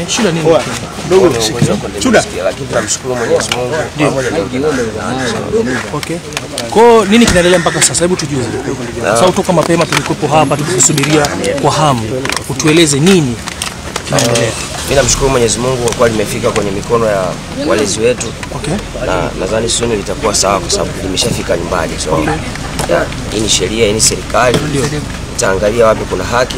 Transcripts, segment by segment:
Shida nini? Ndogo Chuda. Lakini tunamshukuru Mwenyezi Mungu pamoja na wengine. Okay. Kwa nini kinaendelea mpaka sasa? Hebu tujue. Sasa kutoka mapema tulikuwa hapa tukisubiria kwa hamu. Utueleze nini kinaendelea. Mimi namshukuru Mwenyezi Mungu kwa kuwa limefika kwenye mikono ya walezi wetu. Okay. Na nadhani soon litakuwa sawa kwa sababu limeshafika nyumbani. So hii ni sheria, hii ni serikali. Itaangalia wapi kuna haki.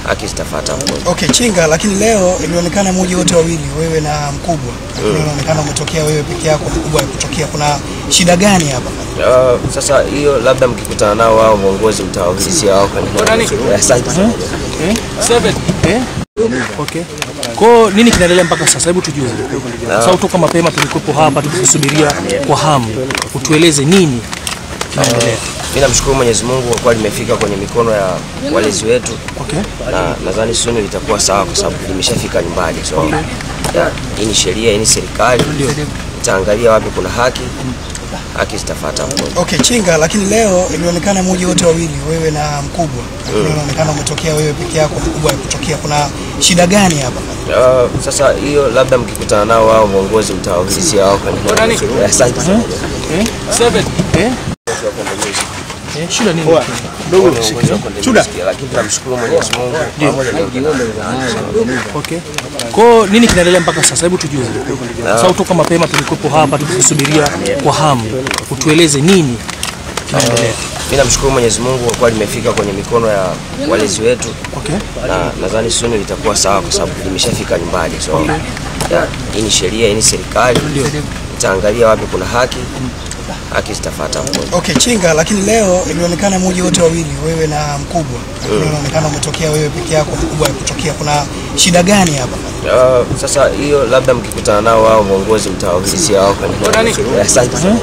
Haki zitafuata hapo. Okay, Chinga, lakini leo ilionekana mmoja wote wawili, wewe na mkubwa. Inaonekana umetokea wewe peke yako, mkubwa kutokea. Kuna shida gani hapa? Sasa hiyo labda mkikutana nao wao viongozi mtawaulizia wao kwa nini. Asante sana. Okay. Kwa nini kinaendelea mpaka sasa? Hebu tujue. Sasa kutoka mapema tulikuwa hapa tukisubiria kwa hamu. Utueleze nini kinaendelea. Mimi namshukuru Mwenyezi Mungu kwa kuwa limefika kwenye mikono ya walezi wetu. Okay. Na nadhani soon litakuwa sawa kwa sababu limeshafika nyumbani. So hii ni sheria, hii ni serikali. Itaangalia wapi kuna haki. Haki zitafuata hapo. Okay, Chinga, lakini leo ilionekana mmoja wote wawili, wewe na mkubwa. Inaonekana umetokea wewe peke yako, mkubwa kutokea. Kuna shida gani hapa? Sasa hiyo labda mkikutana nao wao viongozi mtawaulizia wao kwa nini. Asante sana. Shida nini? Ndogo Chuda. Lakini tunamshukuru Mwenyezi Mungu pamoja na wengine. Okay. Kwa nini kinaendelea mpaka sasa? Hebu tujue. Sasa kutoka mapema tulikuwa hapa tukisubiria kwa hamu. Utueleze nini kinaendelea. Mimi namshukuru Mwenyezi Mungu kwa kuwa limefika kwenye mikono ya walezi wetu. Okay. Na nadhani soon litakuwa sawa kwa sababu limeshafika nyumbani. So hii ni sheria, hii ni serikali. Itaangalia wapi kuna haki. Haki zitafuata hapo. Okay, Chinga, lakini leo ilionekana mmoja wote wawili, wewe na mkubwa. Inaonekana umetokea wewe peke yako, mkubwa kutokea. Kuna shida gani hapa? Sasa hiyo labda mkikutana nao wao viongozi mtawaulizia wao kwa nini. Asante sana.